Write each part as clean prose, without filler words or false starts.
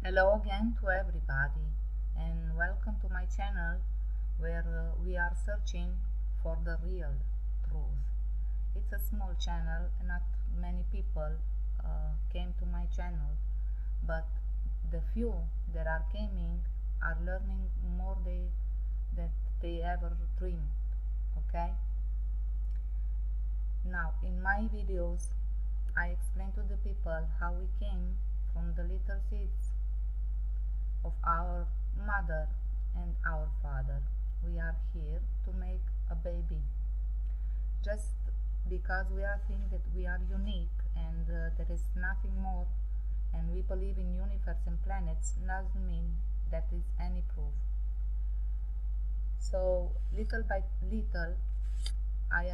Hello again to everybody, and welcome to my channel where we are searching for the real truth. It's a small channel, and not many people came to my channel, but the few that are coming are learning more than they ever dreamed. Okay? Now, in my videos, I explain to the people how we came from the little seeds of our mother and our father. We are here to make a baby. Just because we are think that we are unique and there is nothing more, and we believe in universe and planets, doesn't mean that is any proof. So little by little, I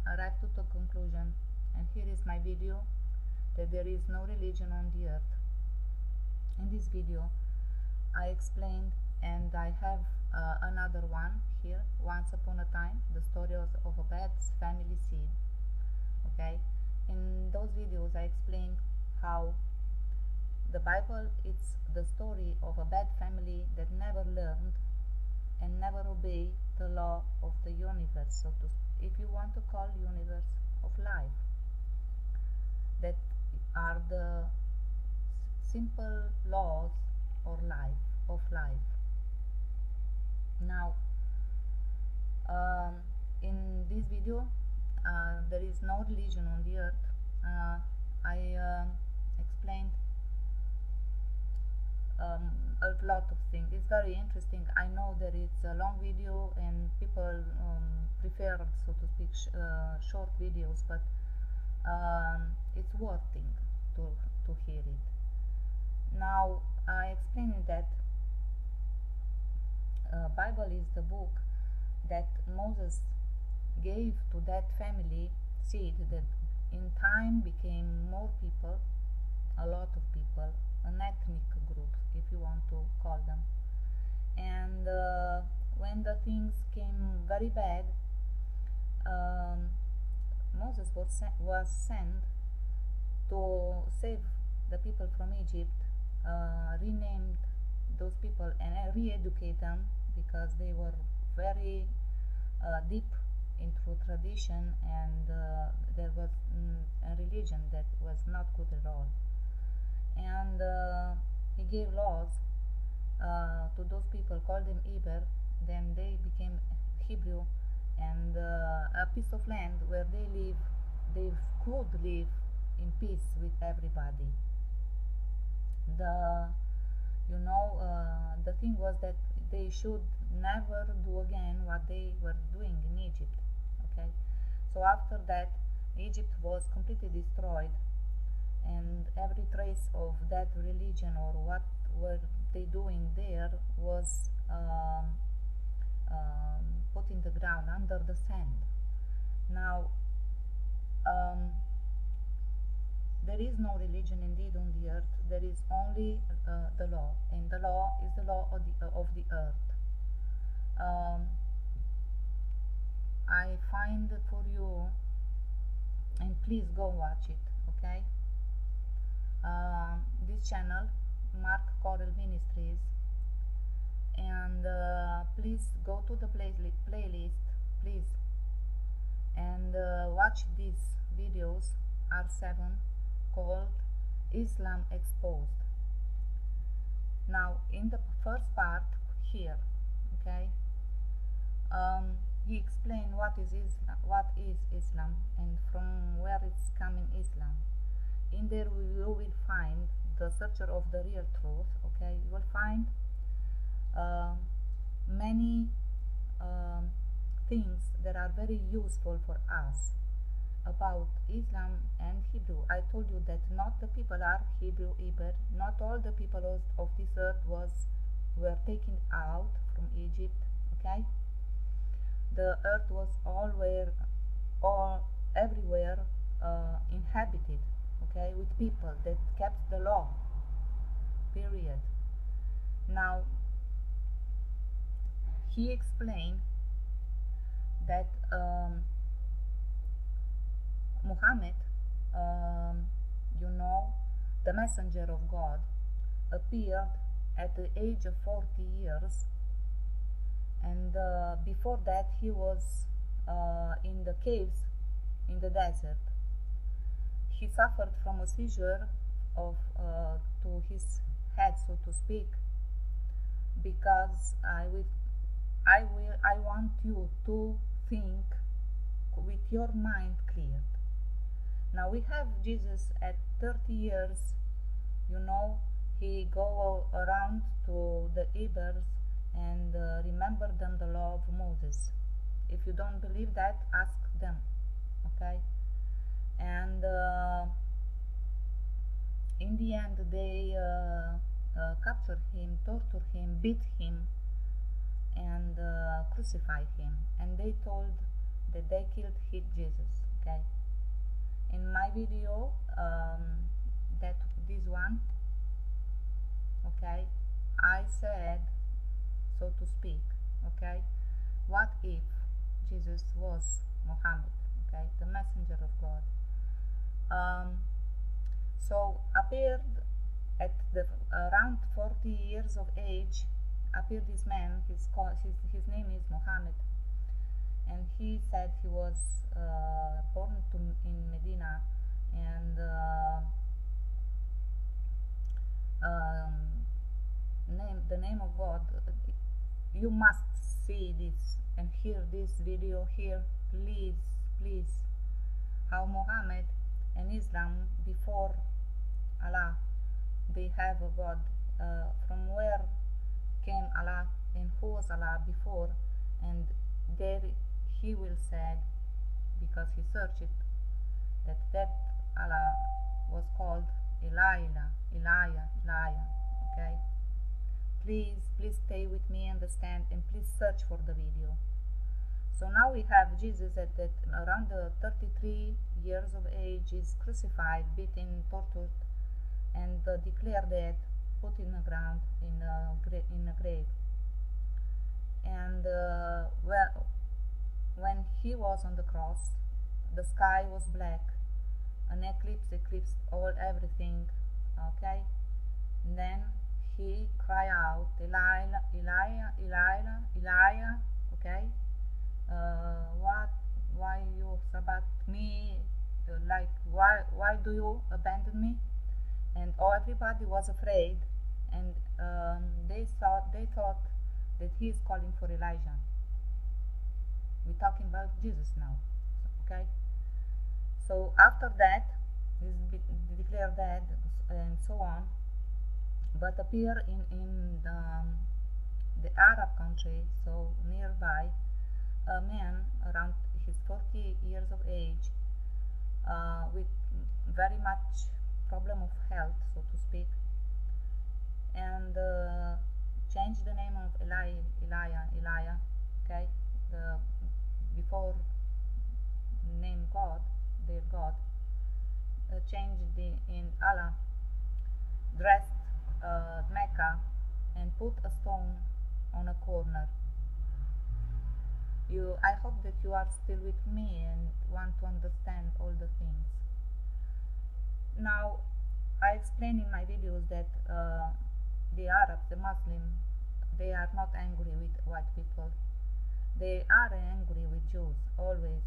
arrived to the conclusion, and here is my video, that there is no religion on the earth. In this video, I explained, and I have another one here, Once Upon a Time, the story of a bad family seed. Okay, in those videos I explained how the Bible is the story of a bad family that never learned and never obeyed the law of the universe, so to, if you want to call universe of life, that are the simple laws or life of life. Now, in this video, there is no religion on the earth. I explained a lot of things. It's very interesting. I know that it's a long video and people prefer, so to speak, short videos, but it's worthing to hear it. Now, I explained that Bible is the book that Moses gave to that family seed that in time became more people, a lot of people, an ethnic group, if you want to call them. And when the things came very bad, Moses was sent to save the people from Egypt, renamed those people and re-educate them, because they were very deep into tradition, and there was a religion that was not good at all. And he gave laws to those people, called them Eber. Then they became Hebrew, and a piece of land where they could live in peace with everybody. The thing was that they should never do again what they were doing in Egypt. Okay, so after that, Egypt was completely destroyed, and every trace of that religion or what were they doing there was put in the ground under the sand. Now, there is no religion indeed on the earth. There is only the law, and the law is the law of the earth. I find for you, and please go watch it. Okay. This channel, Mark Corel Ministries, and please go to the playlist, please, and watch these videos. R7 called Islam Exposed. Now, in the first part here, okay, he explained what is Islam, and from where it's coming Islam. In there you will find the searcher of the real truth. Okay, you will find many things that are very useful for us about Islam and Hebrew. I told you that not the people are Hebrew either. Not all the people of this earth were taken out from Egypt. Okay, the earth was everywhere inhabited. Okay, with people that kept the law. Period. Now, he explained that Muhammad, the messenger of God, appeared at the age of 40 years, and before that he was in the caves in the desert. He suffered from a seizure of to his head, so to speak, because I want you to think with your mind cleared. Now we have Jesus at 30 years, you know, he go around to the Hebrews and remember them the law of Moses. If you don't believe that, ask them, okay? And in the end they captured him, tortured him, beat him, and crucified him, and they told that they killed Jesus, okay? In my video, that this one, okay, I said, so to speak, okay, what if Jesus was Muhammad, okay, the messenger of God? So appeared at the around 40 years of age, appeared this man. His name is Muhammad, and he said he was born in Medina, and the name of God. You must see this and hear this video here, please. How Muhammad and Islam before Allah, they have a God. From where came Allah and who was Allah before, and there he will said, because he searched it, that Allah was called Elijah, okay? Please stay with me, understand, and please search for the video. So now we have Jesus at that around 33 years of age, is crucified, beaten, tortured, and declared dead, put in the ground in a grave. And well, when he was on the cross, the sky was black, an eclipse eclipsed everything, okay? And then he cried out, Elijah, okay? Why you sabbat me? Like, why do you abandon me? And everybody was afraid, and they thought that he is calling for Elijah. We're talking about Jesus now, okay? So after that, he's declared dead, and so on. But appear in the Arab country, so nearby, a man around his 40 years of age, with very much problem of health, so to speak, and changed the name of Elijah, okay? The before name God, their God, changed in Allah, dressed Mecca, and put a stone on a corner. I hope that you are still with me and want to understand all the things. Now, I explain in my videos that the Arabs, the Muslims, they are not angry with white people. They are angry with Jews, always,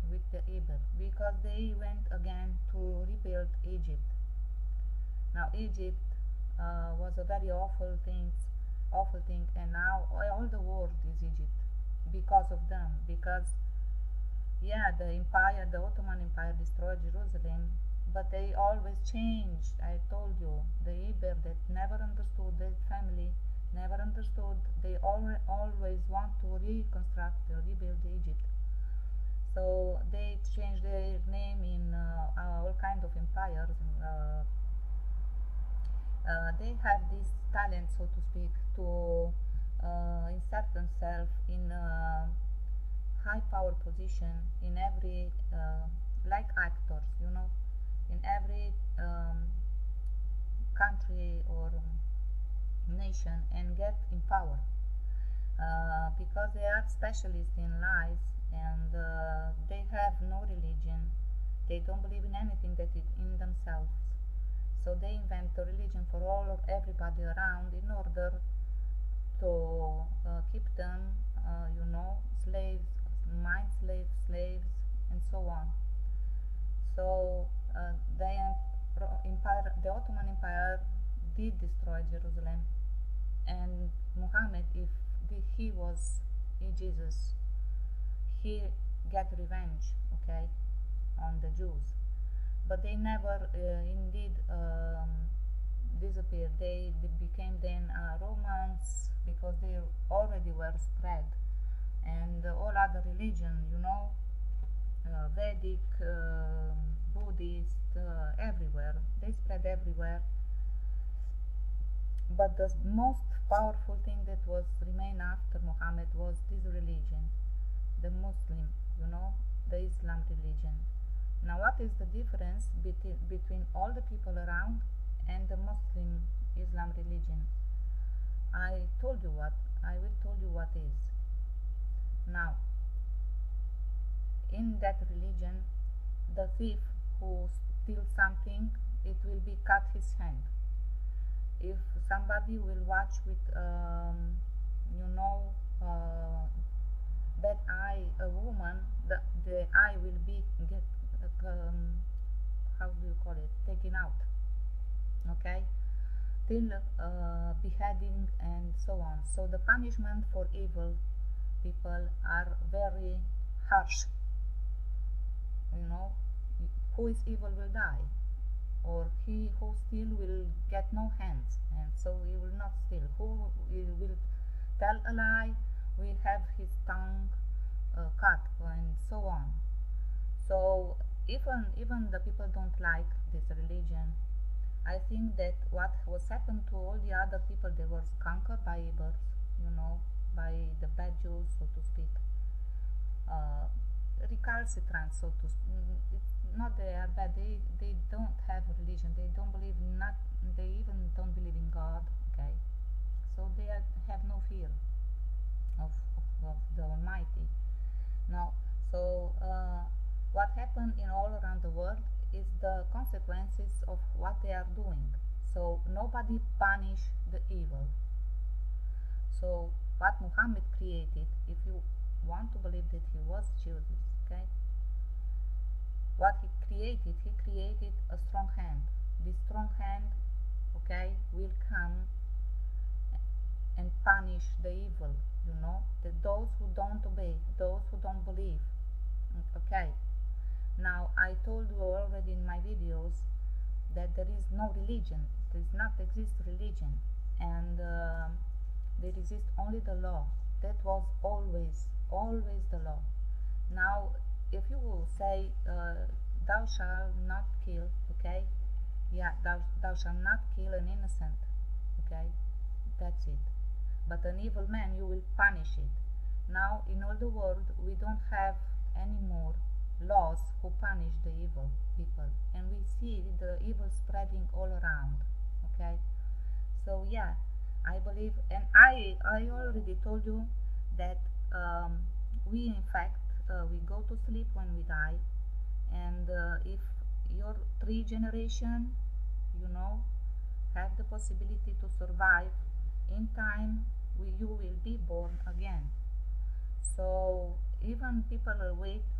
with the Hebrew, because they went again to rebuild Egypt. Now, Egypt was a very awful thing, and now all the world is Egypt because of them. Because, yeah, the Ottoman Empire destroyed Jerusalem, but they always changed. I told you, the Hebrew that never understood their family, never understood. They always want to reconstruct, rebuild Egypt. So they changed their name in all kinds of empires. They have this talent, so to speak, to insert themselves in a high power position in every, like actors, you know, in every country or nation, and get in power because they are specialists in lies, and they have no religion. They don't believe in anything that is in themselves. So they invent a religion for everybody keep them, slaves, mind slaves, and so on. So the Ottoman Empire did destroy Jerusalem, and Muhammad, if he was Jesus, he get revenge, okay, on the Jews. But they never indeed disappeared. They became then Romans, because they already were spread, and all other religion, Vedic, Buddhist, everywhere. They spread everywhere. But the most powerful thing that was remained after Muhammad was this religion, the Muslim, the Islam religion. Now, what is the difference between all the people around and the Muslim Islam religion? I will tell you what is. Now, in that religion, the thief who steals something, it will be cut his hand. If somebody will watch with, bad eye a woman, the eye will be how do you call it, taken out, okay, till beheading and so on. So the punishment for evil people are very harsh. Who is evil will die, or he who steal will get no hands, and so he will not steal. Who will tell a lie will have his tongue cut, and so on. So even the people don't like this religion. I think that what was happened to all the other people, they were conquered by birth, by the bad Jews, so to speak, recalcitrant, so to speak. Not they are bad, they don't have religion, they don't believe they even don't believe in God, okay? So they have no fear of the Almighty. Now, so what happened in all around the world is the consequences of what they are doing. So nobody punish the evil. So what Muhammad created, if you want to believe that he was Jesus, okay, what he created a strong hand. This strong hand, okay, will come and punish the evil, those who don't obey, those who don't believe, okay. Now, I told you already in my videos that there is no religion, there does not exist religion, and there exists only the law. That was always the law. Now, if you will say, thou shalt not kill, okay, yeah, thou shalt not kill an innocent, okay, that's it. But an evil man, you will punish it. Now, in all the world, we don't have any more laws who punish the evil people, and we see the evil spreading all around, okay. So yeah, I believe, and I already told you that we in fact we go to sleep when we die, and if your 3 generation have the possibility to survive, in time you will be born again. So even people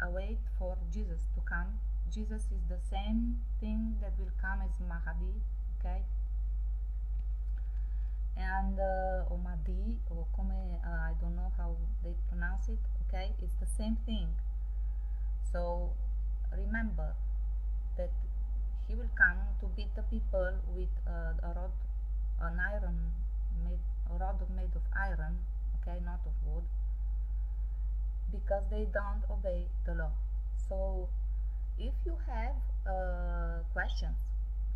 await for Jesus to come. Jesus is the same thing that will come as Mahdi, okay, and or Mahdi, or I don't know how they pronounce it, okay, it's the same thing. So remember that he will come to beat the people with a rod made of iron, okay, not of wood, because they don't obey the law. So if you have questions,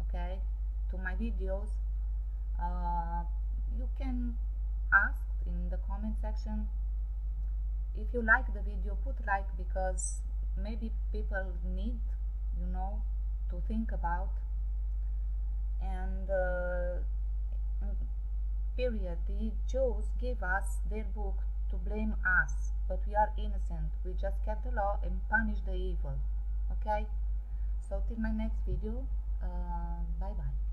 okay, to my videos, you can ask in the comment section. If you like the video, put like, because maybe people need to think about. And period, the Jews gave us their book to blame us, but we are innocent. We just kept the law and punished the evil, okay. So till my next video, bye bye.